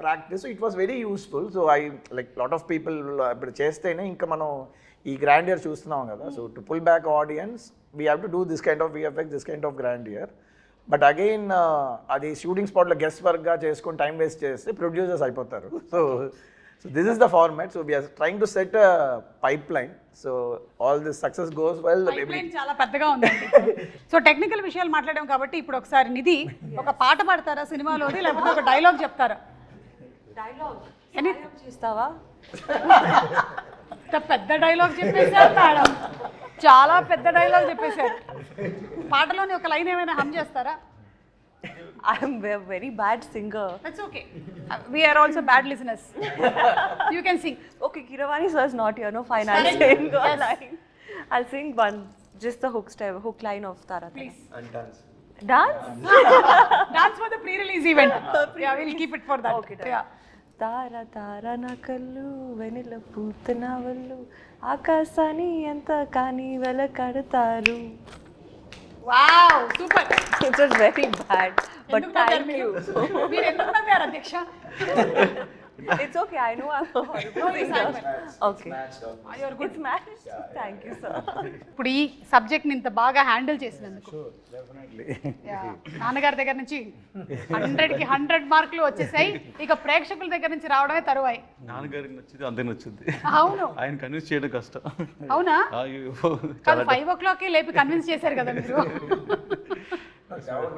practice. It was very useful. So I like lot of people ఇప్పుడు చేస్తేనే ఇంకా మనం ఈ గ్రాండియర్ చూస్తున్నాం కదా. So to pull back audiences we have to do this kind of VFX, this kind of grandeur. But again అది shooting స్పాట్లో guest వర్క్గా చేసుకొని టైం వేస్ట్ చేస్తే ప్రొడ్యూసర్స్ అయిపోతారు. So this is the format. So we are trying to set a pipeline. So all this success goes well. Pipeline చాలా పెద్దగా ఉందండి. So technical విషయాలు మాట్లాడాం కాబట్టి ఇప్పుడు ఒకసారి నిధి ఒక పాట పాడతారా సినిమాలోది, లేకపోతే ఒక డైలాగ్ చెప్తారా? ఎనీ చేస్తావా? ఇంత పెద్ద డైలాగ్ చెప్పేశారు మేడం, చాలా పెద్ద డైలాగ్ చెప్పేశారు. పాటలోని ఒక లైన్ ఏమైనా హమ్ చేస్తారా? I'm a very bad singer. That's okay, we're also bad listeners. You can sing. Okay, Kiravani sir is not here. No, fine. I'll Correct. sing a Yes. line. I'll sing one, just the hook line of Tara. Please. And dance. Dance? Dance for the pre-release event. Yeah, we'll keep it for that. Okay, done. Yeah. తార తార నా కళ్ళు వెనిల పూతన వల్లు ఆకాశాన్ని ఎంత కానీ వెలకడతారు. Wow, super. It was very bad, but ఎందుకు నవ్వారు thank మీరు? you. మీరు ఎందుకు నవ్వారు అధ్యక్ష? It's okay. I know I'm a horrible singer. Okay. You're good. It's matched. Thank you, sir. ఇప్పుడు ఈ సబ్జెక్ట్ని ఇంత బాగా హ్యాండిల్ చేసినందుకు డెఫినెట్లీ. Yeah. నాన్నగారి దగ్గర నుంచి 100కి 100 మార్కులు వచ్చేసాయి. ఇక ప్రేక్షకుల దగ్గర నుంచి రావడమే తరువాయి. నాన్నగారికి నచ్చింది అందరికి నచ్చింది. అవును. ఆయన కన్విన్స్ చేయడం కష్టం. అవునా? అయ్యో, కాదు 5 o'clock లేపి కన్విన్స్ చేశారు కదా మీరు.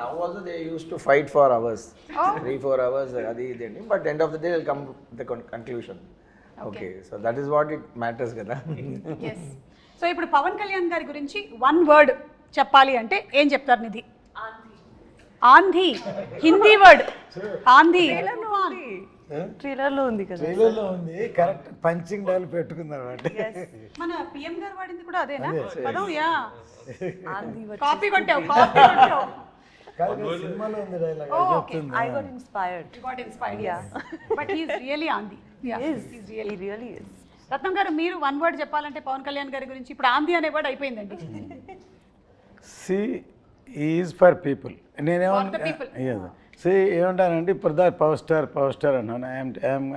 Now also they used to fight for hours, Oh. 3-4 hours. Adi ideni, but end of the day they'll come to the conclusion. Okay, so that is what it matters కదా. Yes. So ఇప్పుడు పవన్ కళ్యాణ్ గారి గురించి 1 word చెప్పాలి అంటే ఏం చెప్తారు నిధి? ఆంధీ. Hindi word ఆంధీ. Trailer లో ఉంది కదా. ట్రైలర్లో ఉంది, కరెక్ట్ పంచింగ్ డైల్ పెట్టుకుందాం అంటే. మన పిఎం గారు వాడింది కూడా అదేనా పదం? యా, ఆంధీ వచ్చి కాపీ కొట్టావు, కాపీ కొట్టావు. కాదు, సినిమాలో ఉంది dialogue Oh, okay. I got inspired. You got inspired. Yeah. But he is really Andhi. Yeah. He is. He's He really. really is. రత్నం గారు మీరు 1 word చెప్పాలంటే పవన్ కళ్యాణ్ గారి గురించి ఇప్పుడు ఆంధీ అనే వర్డ్ అయిపోయిందండి. See is for people. For the people. See ఏమంటానంటే ఇప్పుడు దా పవర్ స్టార్ అన్నాను.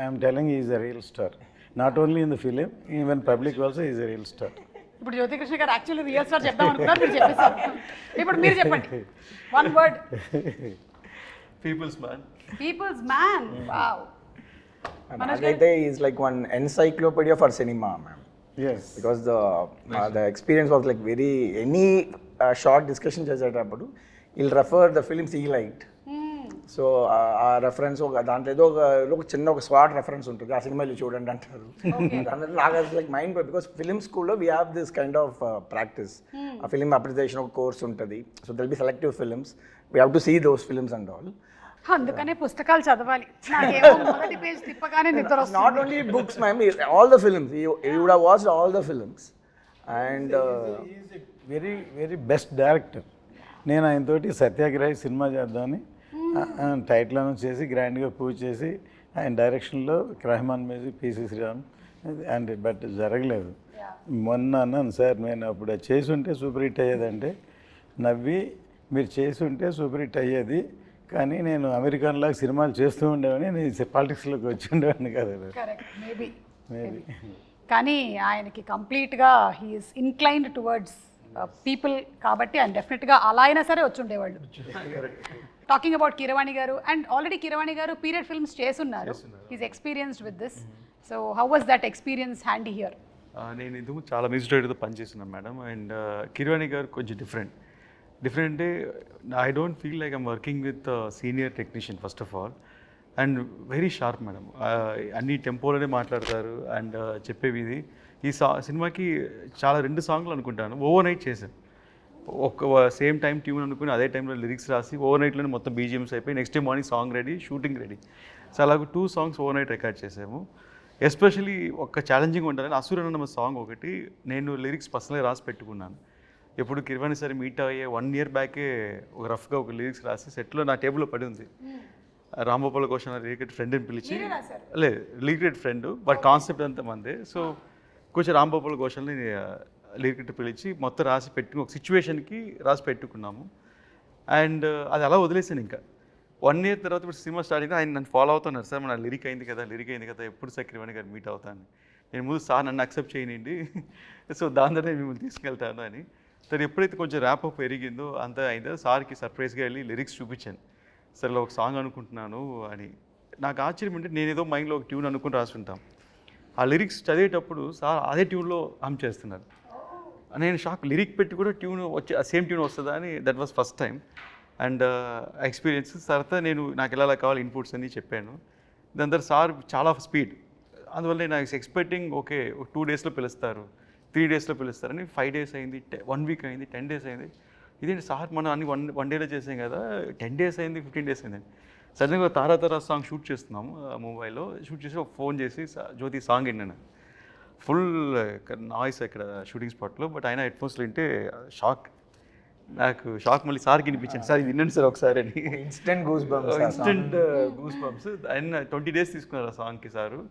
I'm telling is a real star, not only in the film, even public also is a real star. ఇప్పుడు జ్యోతికృష్ణ గారు యాక్చువల్లీ రియల్ స్టార్ చెప్దాం అనుకున్నారు, మీరు చెప్పేశారు. ఇప్పుడు మీరు చెప్పండి 1 word. Peoples man. People's man. Wow. Aditya is like one encyclopedia for cinema, ma'am. Yes. Because the experience was like very any short discussion చేసేటప్పుడు he'll refer the films he liked. So ఆ reference ఒక దాంట్లో ఏదో ఒక చిన్న ఒక swat reference ఉంటుంది, ఆ సినిమాలు చూడండి అంటారు. నాకు లైక్ మైండ్, బికాస్ ఫిలిం స్కూల్లో we have this kind of practice. ఆ ఫిలిం అప్రిసియేషన్ ఒక కోర్స్ ఉంటుంది. So they'll be selective films, we have to see those films and all. అందుకనే పుస్తకాలు చదవాలి. నాకేమో మొదటి పేజ్ తిప్పగానే నిద్ర వస్తుంది. Not only books ma'am, all the films you would have watched all the films. And very very best director. నేను ఆయనతోటి సత్యాగ్రహి సినిమా చేద్దామని టైటిల్ అనౌన్స్ చేసి గ్రాండ్గా పూజ చేసి ఆయన డైరెక్షన్లో Rahman music, PC Sreeram and but జరగలేదు. మొన్న అన్నాను సార్, నేను అప్పుడు చేసి ఉంటే సూపర్ హిట్ అయ్యేదంటే నవ్వి, మీరు చేసి ఉంటే సూపర్ హిట్ అయ్యేది, కానీ నేను అమెరికన్లాగా సినిమాలు చేస్తూ ఉండేవాడిని, నేను పాలిటిక్స్లోకి వచ్చి ఉండేవాడిని కదా. Correct, maybe. మేబీ. కానీ ఆయనకి కంప్లీట్గా హీఈస్ ఇన్క్లైన్డ్ టువర్డ్స్ పీపుల్ కాబట్టి ఆయన డెఫినెట్గా అలా అయినా సరే వచ్చి ఉండేవాళ్ళు. టాకింగ్ అబౌట్ కీరవాణి గారు, and already Keeravani garu period films చేస్తున్నారు. He's experienced with this. So how was that experience handy here? నేను ఇందుకు చాలా మ్యూజిక్ డైరెక్టర్తో పనిచేస్తున్నాను మేడం. అండ్ కిరవాణి గారు కొంచెం డిఫరెంట్ అంటే I don't feel like I'm working with senior technician first of all. And very sharp madam, అన్ని టెంపోలోనే మాట్లాడతారు. And చెప్పేవి ఇది ఈ సినిమాకి చాలా 2 సాంగ్లు అనుకుంటాను ఓవర్ నైట్ చేశాను. ఒక సేమ్ టైం ట్యూన్ అనుకుని అదే టైంలో లిరిక్స్ రాసి ఓవర్ నైట్లోనే మొత్తం బీజిఎమ్స్ అయిపోయి next day morning song ready, shooting ready. So అలాగే 2 songs ఓవర్ నైట్ రికార్డ్ చేసాము. ఎస్పెషలీ ఒక ఛాలెంజింగ్ ఉంటుందని అసురన్న సాంగ్ ఒకటి నేను లిరిక్స్ పర్సనల్గా రాసి పెట్టుకున్నాను. ఎప్పుడు కిరవాణి సరే మీట్ అయ్యే 1 year బ్యాకే ఒక రఫ్గా ఒక లిరిక్స్ రాసి సెట్లో నా టేబుల్లో పడి ఉంది. రాంగోపాల్ ఘోష్ లిరిక్రెడ్ ఫ్రెండ్ని పిలిచి, లేదు లిరిక్రెడ్ ఫ్రెండ్ బట్ కాన్సెప్ట్ అంతా మందే. సో కొంచెం రాంగోపాల్ ఘోష్ని లిరిక్రెడ్ పిలిచి మొత్తం రాసి పెట్టుకుని ఒక సిచ్యువేషన్కి రాసి పెట్టుకున్నాము. అండ్ అది అలా వదిలేసాను. ఇంకా 1 year తర్వాత ఇప్పుడు సినిమా స్టార్ట్ అయితే ఆయన నన్ను ఫాలో అవుతున్నారు, సార్ మన లిరిక్ అయింది కదా ఎప్పుడు సార్ కిరవాణి గారు మీట్ అవుతాను. నేను ముందు సార్ నన్ను అక్సెప్ట్ చేయనండి, సో దాని ద్వారా నేను మిమ్మల్ని తీసుకెళ్తాను అని. సరే ఎప్పుడైతే కొంచెం ర్యాప్ అప్ పెరిగిందో అంతా అయిందో సార్కి సర్ప్రైజ్గా వెళ్ళి లిరిక్స్ చూపించాను. సరే ఒక సాంగ్ అనుకుంటున్నాను అని. నాకు ఆశ్చర్యం అంటే నేను ఏదో మైండ్లో ఒక ట్యూన్ అనుకుని రాసుంటాం, ఆ లిరిక్స్ చదివేటప్పుడు సార్ అదే ట్యూన్లో హమ్ చేస్తున్నారు. నేను షాక్, లిరిక్ పెట్టి కూడా ట్యూన్ వచ్చి ఆ సేమ్ ట్యూన్ వస్తుందా అని. That was first time. And experience తర్వాత నేను నాకు ఎలా కావాలి ఇన్పుట్స్ అని చెప్పాను. దాని తర్వాత సార్ చాలా స్పీడ్, అందువల్ల నేను ఎక్స్పెక్టింగ్ ఓకే 2 డేస్లో పిలుస్తారు, 3 డేస్లో పిలుస్తారని 5 డేస్ అయింది, 1 వీక్ అయింది, 10 డేస్ అయింది. ఇదేంటి సార్ మనం అన్ని వన్ డేలో చేసాం కదా, 10 డేస్ అయింది, 15 డేస్ అయింది. సడన్గా తారా తారా సాంగ్ షూట్ చేస్తున్నాము ముంబైలో. షూట్ చేసి ఒక ఫోన్ చేసి జ్యోతి సాంగ్ విన్నాను. ఫుల్ నాయిస్ ఇక్కడ షూటింగ్ స్పాట్లో, బట్ ఆయన హెడ్ ఫోన్స్లో వింటే షాక్. నాకు షాక్ మళ్ళీ సార్కి వినిపించాను, సార్ ఇది వినండి సార్ ఒకసారి అని. Instant goose bumps. ఆయన 20 డేస్ తీసుకున్నారు ఆ సాంగ్కి సారు.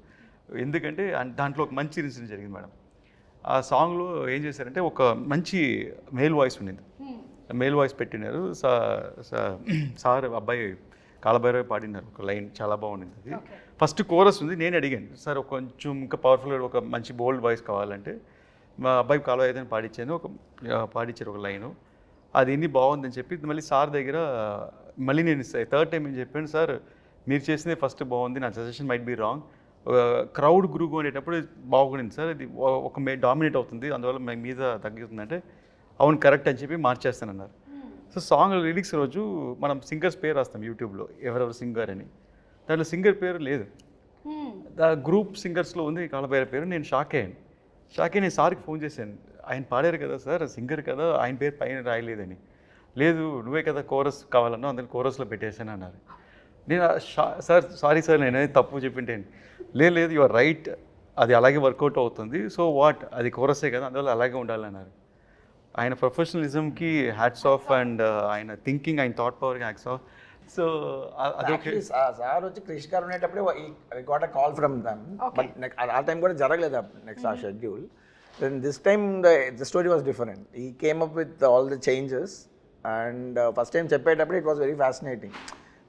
ఎందుకంటే దాంట్లో ఒక మంచి ఇన్సిడెంట్ జరిగింది మేడం. ఆ సాంగ్లో ఏం చేశారంటే ఒక మంచి మేల్ వాయిస్ ఉండింది, మేల్ వాయిస్ పెట్టినారు. సార్ అబ్బాయి కాలభైరవ పాడినారు ఒక లైన్, చాలా బాగుండింది అది. ఫస్ట్ కోరస్ ఉంది, నేను అడిగాను సార్ కొంచెం ఇంకా పవర్ఫుల్గా ఒక మంచి బోల్డ్ వాయిస్ కావాలంటే మా అబ్బాయి కాలభైరవ పాడించాను, పాడించారు ఒక లైను. అది ఇన్ని బాగుందని చెప్పి మళ్ళీ సార్ దగ్గర మళ్ళీ నేను 3rd టైం ఏం చెప్పాను, సార్ మీరు చేసిందే ఫస్ట్ బాగుంది, నా suggestion might be wrong, crowd గురుగు అనేటప్పుడు బాగుండింది సార్, ఇది ఒక డామినేట్ అవుతుంది, అందువల్ల మీద తగ్గుతుందంటే అవును కరెక్ట్ అని చెప్పి మార్చేస్తానన్నారు. సో సాంగ్ లిరిక్స్ రోజు మనం సింగర్స్ పేరు రాస్తాం యూట్యూబ్లో, ఎవరెవరు సింగర్ అని. దాంట్లో సింగర్ పేరు లేదు, గ్రూప్ సింగర్స్లో ఉంది కాలభైరవ పేరు. నేను షాక్ అయ్యాను. నేను సార్కి ఫోన్ చేశాను, ఆయన పాడారు కదా సార్, సింగర్ కదా, ఆయన పేరు పైన రాయలేదని. లేదు నువ్వే కదా కోరస్ కావాలన్నా, అందులో కోరస్లో పెట్టేశాను అన్నారు. నేను సార్ సారీ సార్ నేను తప్పు చెప్పింటాను. లేదు యు ఆర్ రైట్, అది అలాగే వర్కౌట్ అవుతుంది, సో వాట్ అది కోరసే కదా, అందువల్ల అలాగే ఉండాలన్నారు. ఆయన ప్రొఫెషనలిజంకి హ్యాట్స్ ఆఫ్, అండ్ ఆయన థింకింగ్, ఆయన థాట్ పవర్కి హ్యాట్స్ ఆఫ్. సో అదొకే. సార్ వచ్చి క్రిష్ గారు ఉండేటప్పుడే I got a call from them, but ఆ టైం కూడా జరగలేదు నెక్స్ట్ ఆ schedule. Then this time the story was different. He came up with all the changes, and first time చెప్పేటప్పుడు it was very fascinating,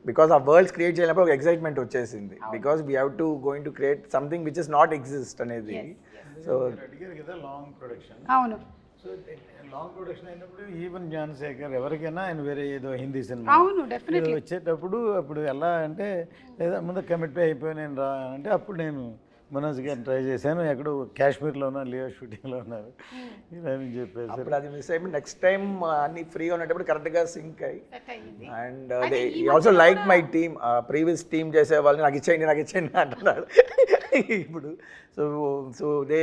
because ఆ worlds create చేయలేకపోతే ఒక excitement వచ్చేసింది, because we have to going to create something which is not exist అనేది. So అడిగారు కదా long production. అవును. So long production అయినప్పుడు ఈవెన్ జ్ఞానశేఖర్ ఎవరికైనా ఆయన వేరే ఏదో హిందీ సినిమా అవును డెఫినెట్లీ వచ్చేటప్పుడు అప్పుడు ఎలా అంటే లేదా ముందు కమిట్ అయిపోయి నేను రా అంటే అప్పుడు నేను మనోజ్ గారిని ట్రై చేశాను, ఎక్కడో కాశ్మీర్లో ఉన్నా, లియో షూటింగ్లో ఉన్నారు ఇలా అని చెప్పేసి. అప్పుడు అది మిస్ అయిపోయి నెక్స్ట్ టైం అన్ని ఫ్రీగా ఉన్నప్పుడు కరెక్ట్గా సింక్ అయ్యి, and also like my team, previous team చేసే వాళ్ళని నాకు ఇచ్చేయండి అంటున్నాడు ఇప్పుడు. సో దే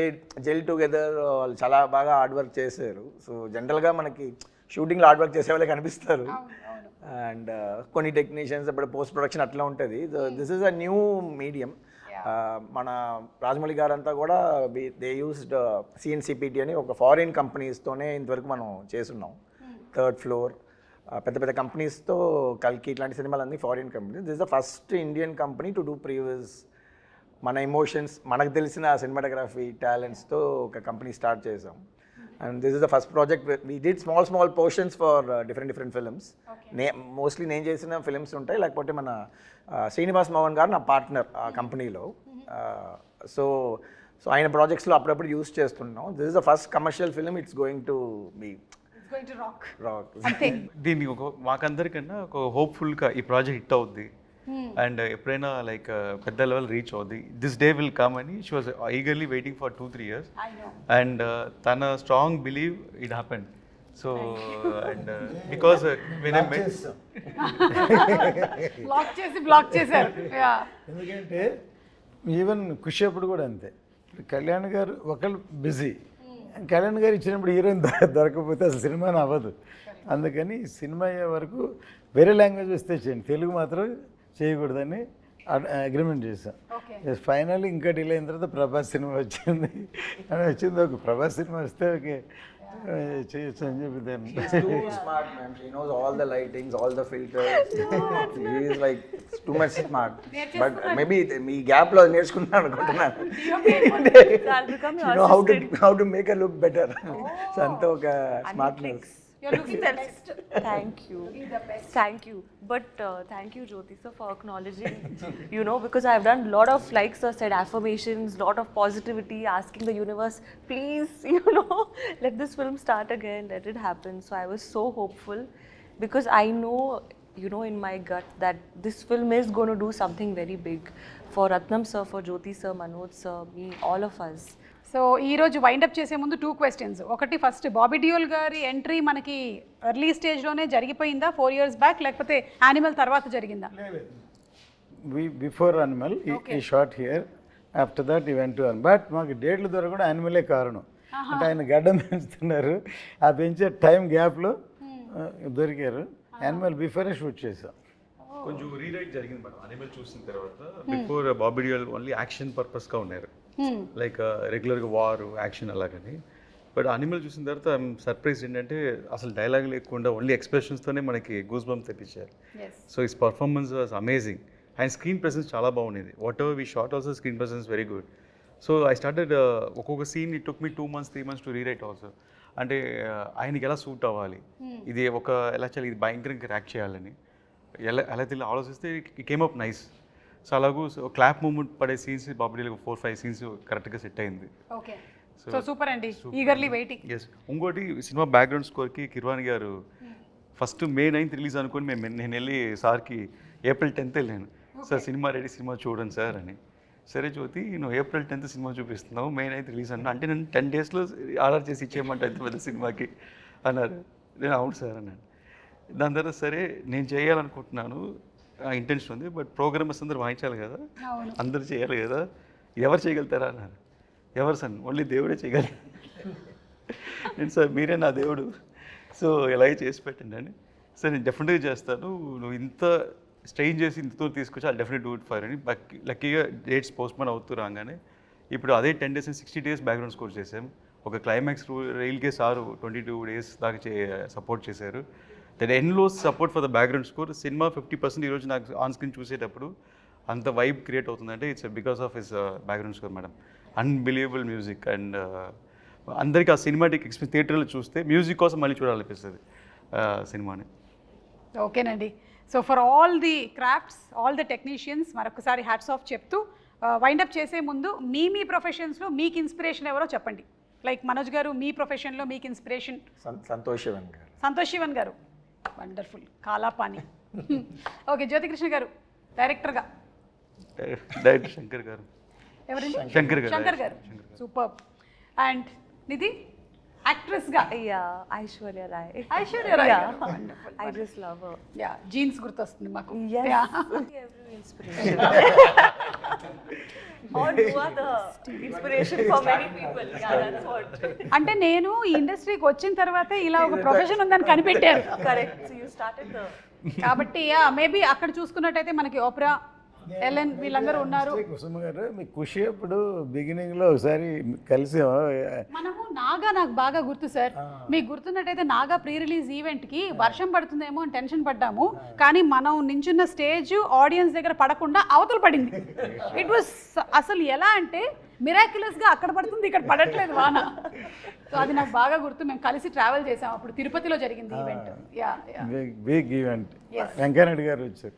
జెల్ టుగెదర్, వాళ్ళు చాలా బాగా హార్డ్ వర్క్ చేశారు. సో జనరల్గా మనకి షూటింగ్లో హార్డ్ వర్క్ చేసే వాళ్ళే కనిపిస్తారు, అండ్ కొన్ని టెక్నీషియన్స్ ఇప్పుడు పోస్ట్ ప్రొడక్షన్ అట్లా ఉంటుంది. This is a new medium. మన రాజమౌళి గారు అంతా కూడా దే యూస్డ్ CNCPT అని ఒక ఫారిన్ కంపెనీస్తోనే ఇంతవరకు మనం చేస్తున్నాం. 3rd ఫ్లోర్ పెద్ద పెద్ద కంపెనీస్తో కల్కి ఇట్లాంటి సినిమాలన్నీ foreign companies. This is the first Indian company to do previous మన ఎమోషన్స్, మనకు తెలిసిన సినిమాటోగ్రఫీ టాలెంట్స్తో ఒక కంపెనీ స్టార్ట్ చేసాం. And this is the first project. We did small portions for different films. Mostly నేను చేసిన ఫిల్మ్స్ ఉంటాయి, లేకపోతే మన శ్రీనివాస్ మోహన్ గారు నా పార్ట్నర్ ఆ కంపెనీలో. సో ఆయన ప్రాజెక్ట్స్లో అప్పుడప్పుడు యూస్ చేస్తున్నాం. This is the first commercial film, it's going to be rock. దీన్ని మాకందరికన్నా ఒక హోప్ఫుల్గా ఈ ప్రాజెక్ట్ హిట్ అవుద్ది, అండ్ ఎప్పుడైనా లైక్ పెద్ద లెవెల్ రీచ్ అవుద్ది, దిస్ డే విల్ కమ్ అని she was eagerly waiting for 2-3 years, and తన strong believe it happened. So and because when I met block చేశారు. ఎందుకంటే ఈవెన్ ఖుషి అప్పుడు కూడా అంతే. కళ్యాణ్ గారు ఒకళ్ళు బిజీ, కళ్యాణ్ గారు ఇచ్చినప్పుడు హీరోయిన్ దొరకకపోతే అసలు సినిమాని అవ్వదు. అందుకని సినిమా అయ్యే వరకు వేరే లాంగ్వేజ్ వస్తే చేయండి, తెలుగు మాత్రం చేయకూడదని అగ్రిమెంట్ చేశాం. ఫైనల్ ఇంకా డిలే అయిన తర్వాత ప్రభాస్ సినిమా వచ్చింది అని వచ్చింది. ఒక ప్రభాస్ సినిమా వస్తే ఓకే చేయొచ్చు అని చెప్పి దాన్ని. She's too smart, ma'am. She knows all the lightings, all the filters. She is like too much smart. But maybe me gap లో నేర్చుకున్నాను అనుకుంటున్నాను. You know how to make her look better. So అంతా ఒక smartness. You're looking the best. Thank you. Thank you. But thank you, Jyoti sir, for acknowledging, you know, because I've done a lot of, like sir said, affirmations, lot of positivity, asking the universe, please, you know, let this film start again, let it happen. So I was so hopeful, because I know, you know, in my gut that this film is going to do something very big for Ratnam sir, for Jyoti sir, Manoj sir, me, all of us. So ఈరోజు wind up చేసే ముందు 2 questions. ఒకటి, first Bobby Deol గారి entry మనకి early స్టేజ్లోనే జరిగిపోయిందా 4 years back, లేకపోతే animal తర్వాత జరిగిందా? బిఫోర్ అనిమల్ ఈ షార్ట్ హియర్, ఆఫ్టర్ దట్ ఈ వెంట్ టు అనిమల్. బట్ మాకు డేట్లు దొరకకుండా అనిమలే కారణం. అంటే ఆయన గడ్డం పెంచుతున్నారు, ఆ పెంచే టైం గ్యాప్లో దొరికారు. యానిమల్ బిఫోరే షూట్ చేసాం. కొంచెం రీరైట్ జరిగింది మేడం అనిమల్ చూసిన తర్వాత. Before Bobby Deol only action పర్పస్గా ఉన్నారు, లైక్ రెగ్యులర్గా వార్ యాక్షన్ అలాగని. బట్ అనిమల్ చూసిన తర్వాత సర్ప్రైజ్ ఏంటంటే అసలు డైలాగ్ లేకుండా ఓన్లీ ఎక్స్ప్రెషన్స్తోనే మనకి గూస్ బంప్ తెప్పించారు. So his performance was amazing. And screen presence చాలా బాగుండేది. Whatever we shot also screen presence very good. So I started ఒక్కొక్క scene it took me 2 months 3 months to rewrite also. అంటే ఆయనకి ఎలా suit అవ్వాలి, ఇది ఎలా చేయాలి, ఇది భయంకరంగా ర్యాక్ చేయాలని ఎలా తెలియ ఆలోచిస్తే it came up nice. So అలాగూ క్లాప్ మూమెంట్ పడే సీన్స్ బాబుడీలకు 4-5 సీన్స్ కరెక్ట్గా సెట్ అయింది. ఓకే, సో సూపర్ అండి, ఈగర్లీ వెయిటింగ్. ఎస్, ఇంకోటి సినిమా బ్యాక్గ్రౌండ్ స్కోర్కి కిర్వాణి గారు ఫస్ట్ May 9th రిలీజ్ అనుకుని నేను వెళ్ళి సార్కి April 10th వెళ్ళాను. సార్ సినిమా రెడీ, సినిమా చూడండి సార్ అని. సరే జ్యోతి, నువ్వు April 10th సినిమా చూపిస్తున్నావు, May 9th రిలీజ్ అన్నా, అంటే నేను 10 daysలో ఆర్డర్ చేసి ఇచ్చేయమంటే ఎంత పెద్ద సినిమాకి అన్నారు. నేను అవును సార్ అన్నాను. దాని తర్వాత సరే నేను చేయాలనుకుంటున్నాను, ఇంటెన్షన్ ఉంది, బట్ ప్రోగ్రామర్స్ అందరూ వాయించాలి కదా, అందరూ చేయాలి కదా, ఎవరు చేయగలుగుతారా అన్నారు. ఎవరు సార్, ఓన్లీ దేవుడే చేయగలరు. నేను సార్ మీరే నా దేవుడు, సో ఎలాగే చేసి పెట్టండి అని. సార్ నేను డెఫినెట్గా చేస్తాను, నువ్వు ఇంత స్ట్రెయిన్ చేసి ఇంతతో తీసుకొచ్చి I definite do it for అని. లక్కీగా డేట్స్ పోస్ట్పోన్ అవుతూ రాగానే ఇప్పుడు అదే 10 days 60 days బ్యాక్గ్రౌండ్ స్కోర్ చేసాం. ఒక క్లైమాక్స్ రైల్కే సారు 22 days దాకా సపోర్ట్ చేశారు. That endless support for the background score. Cinema 50% ఈరోజు నాకు ఆన్ స్క్రీన్ చూసేటప్పుడు అంత వైబ్ క్రియేట్ అవుతుందంటే it's because of his background score madam. Unbelievable music. And అందరికీ ఆ సినిమాటిక్ ఎక్స్పీరియన్స్ థియేటర్లో చూస్తే మ్యూజిక్ కోసం మళ్ళీ చూడాలనిపిస్తుంది సినిమాని. ఓకేనండి, so for all the crafts, all the technicians మరొకసారి హ్యాట్స్ ఆఫ్ చెప్తూ వైండప్ చేసే ముందు మీ ప్రొఫెషన్స్లో మీకు ఇన్స్పిరేషన్ ఎవరో చెప్పండి. లైక్ మనోజ్ గారు, మీ ప్రొఫెషన్లో మీకు ఇన్స్పిరేషన్? సంతోష్ శివన్ గారు. సంతోష్ శివన్ గారు, వండర్ఫుల్, కాలాపాని. ఓకే, జ్యోతికృష్ణ గారు డైరెక్టర్గా? డైరెక్టర్ శంకర్ గారు. ఎవరండి? శంకర్ గారు. సూపర్. అండ్ నిధి యాక్ట్రెస్గా? Aishwarya Rai. Aishwarya Rai, I just love her. Yeah, Jeans గుర్తొస్తుంది మాకు. Every inspiration. Or you are the inspiration for many people. Yeah, that's what. అంటే నేను ఈ ఇండస్ట్రీకి వచ్చిన తర్వాతే ఇలా ఒక ప్రొఫెషన్ ఉందని కనిపెట్టారు. Correct. So you started the. కాబట్టి మేబీ అక్కడ చూసుకున్నట్టయితే మనకి ఓప్రా, ఎలెన్ వీళ్ళందరూ ఉన్నారు. కుసుమ గారు, మీ ఖుషి అప్పుడు బిగినింగ్లో ఒకసారి కలిసామా? మనము నాగా, నాకు బాగా గుర్తు సార్, మీకు గుర్తున్నట్టయితే నాగా ప్రీ రిలీజ్ ఈవెంట్కి వర్షం పడుతుందేమో అని టెన్షన్ పడ్డాము, కానీ మనం నించున్న స్టేజ్ ఆడియన్స్ దగ్గర పడకుండా అవతల పడింది. ఇట్ వాస్ అసలు ఎలా అంటే మిరాక్యులస్గా అక్కడ పడుతుంది, ఇక్కడ పడట్లేదు వాన. సో అది నాకు బాగా గుర్తు. మేము కలిసి ట్రావెల్ చేసాం, అప్పుడు తిరుపతిలో జరిగింది ఈవెంట్. Big event. వెంకయ్యనాయుడు గారు వచ్చారు.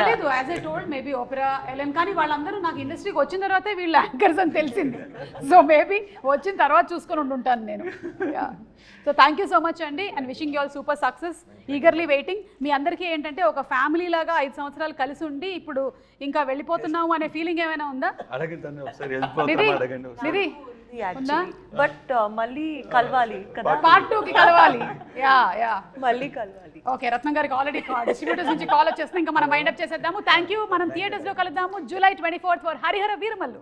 లేదు, as I told maybe Opera, Ellen, కానీ వాళ్ళందరూ నాకు ఇండస్ట్రీకి వచ్చిన తర్వాతే వీళ్ళు యాంకర్స్ అని తెలిసింది. సో మేబీ వచ్చిన తర్వాత చూసుకొని ఉండుంటాను నేను. So thank you so much అండి, and wishing you all super success. Eagerly waiting. మీ అందరికీ ఏంటంటే ఒక ఫ్యామిలీ లాగా 5 సంవత్సరాలు కలిసి ఉండి ఇప్పుడు ఇంకా వెళ్ళిపోతున్నాము అనే ఫీలింగ్ ఏమైనా ఉందా? నిధి ఉందా? బట్ మళ్ళీ కలవాలి కదా, Part 2కి కలవాలి. మళ్ళీ కలవాలి. ఓకే, రత్నం గారికి ఆల్రెడీ డిస్ట్రిబ్యూటర్స్ నుంచి కాల్ వచ్చేస్తుంది. ఇంకా మనం వైండప్ చేసేద్దాము. Thank you. మనం థియేటర్స్లో కలుద్దాము July 24th for Harihara Veeramallu.